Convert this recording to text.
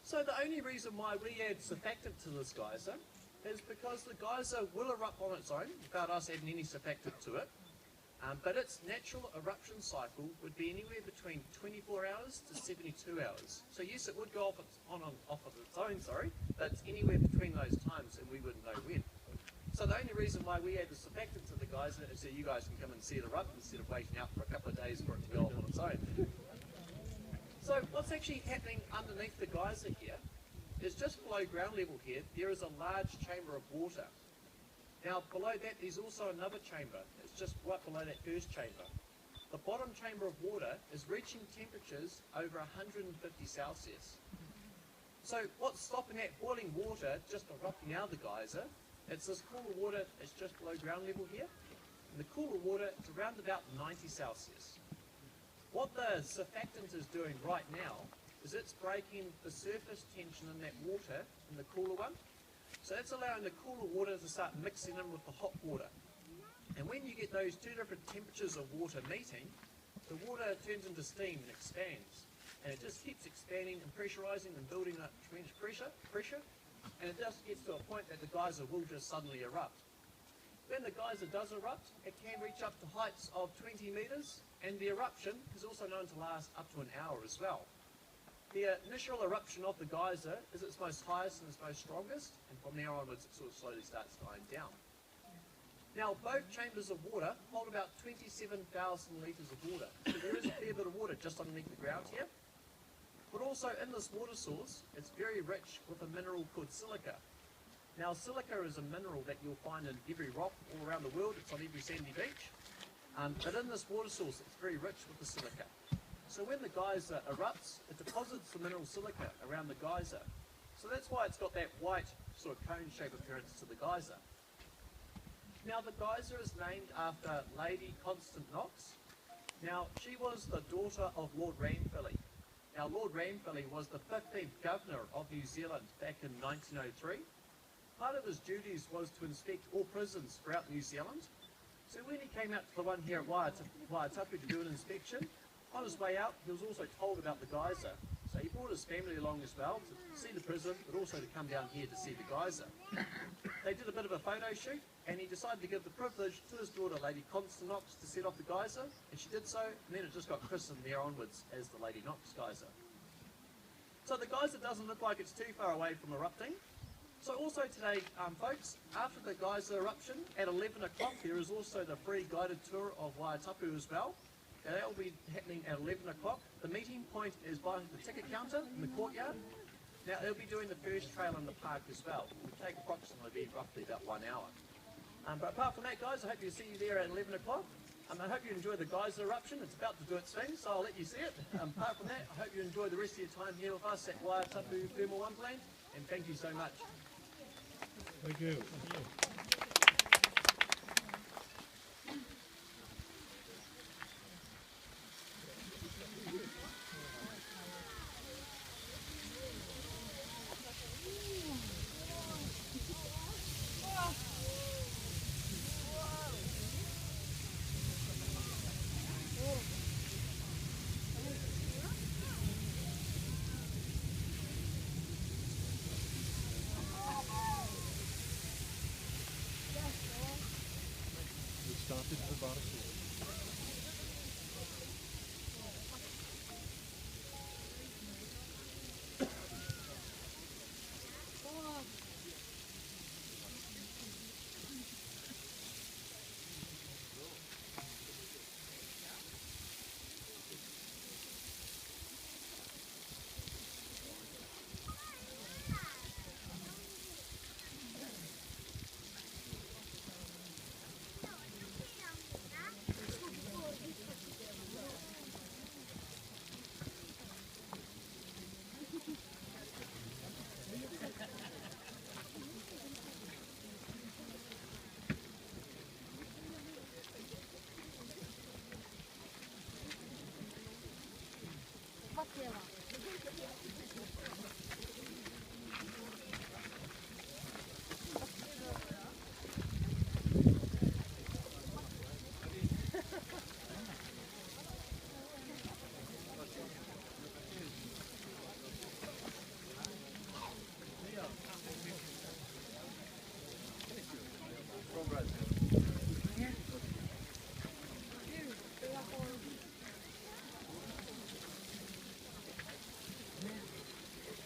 So the only reason why we add surfactant to this geyser is because the geyser will erupt on its own without us adding any surfactant to it. But its natural eruption cycle would be anywhere between 24 hours to 72 hours. So yes, it would go off of its own, but it's anywhere between those times and we wouldn't know when. So the only reason why we add the surfactant to the geyser is so you guys can come and see it erupt instead of waiting out for a couple of days for it to go off on its own. So what's actually happening underneath the geyser here is just below ground level here, there is a large chamber of water. Now below that there's also another chamber. It's just right below that first chamber. The bottom chamber of water is reaching temperatures over 150 Celsius. So what's stopping that boiling water just erupting out of the geyser? It's this cooler water that's just below ground level here. And the cooler water is around about 90 Celsius. What the surfactant is doing right now is it's breaking the surface tension in that water in the cooler one. So that's allowing the cooler water to start mixing in with the hot water. And when you get those two different temperatures of water meeting, the water turns into steam and expands. And it just keeps expanding and pressurizing and building up tremendous pressure. And it just gets to a point that the geyser will just suddenly erupt. When the geyser does erupt, it can reach up to heights of 20 meters, and the eruption is also known to last up to an hour as well. The initial eruption of the geyser is its most highest and its most strongest, and from there onwards it sort of slowly starts dying down. Now both chambers of water hold about 27,000 litres of water, so there is a fair bit of water just underneath the ground here. But also in this water source, it's very rich with a mineral called silica. Now silica is a mineral that you'll find in every rock all around the world. It's on every sandy beach. But in this water source, it's very rich with the silica. So when the geyser erupts, it deposits the mineral silica around the geyser. So that's why it's got that white sort of cone-shaped appearance to the geyser. Now the geyser is named after Lady Knox. Now she was the daughter of Lord Ranfilly. Now Lord Ranfilly was the 15th governor of New Zealand back in 1903. Part of his duties was to inspect all prisons throughout New Zealand. So when he came out to the one here at Waitapu to do an inspection, on his way out he was also told about the geyser. So he brought his family along as well to see the prison, but also to come down here to see the geyser. They did a bit of a photo shoot, and he decided to give the privilege to his daughter, Lady Knox, to set off the geyser, and she did so, and then it just got christened there onwards as the Lady Knox Geyser. So the geyser doesn't look like it's too far away from erupting. So also today, folks, after the geyser eruption, at 11 o'clock, there is also the free guided tour of Waitapu as well. Now, that will be happening at 11 o'clock. The meeting point is by the ticket counter in the courtyard. Now, they'll be doing the first trail in the park as well. It will take approximately roughly about 1 hour. But apart from that, guys, I hope you see you there at 11 o'clock. I hope you enjoy the geyser eruption. It's about to do its thing, so I'll let you see it. Apart from that, I hope you enjoy the rest of your time here with us at Waitapu Thermal Wonderland, and thank you so much. Thank you.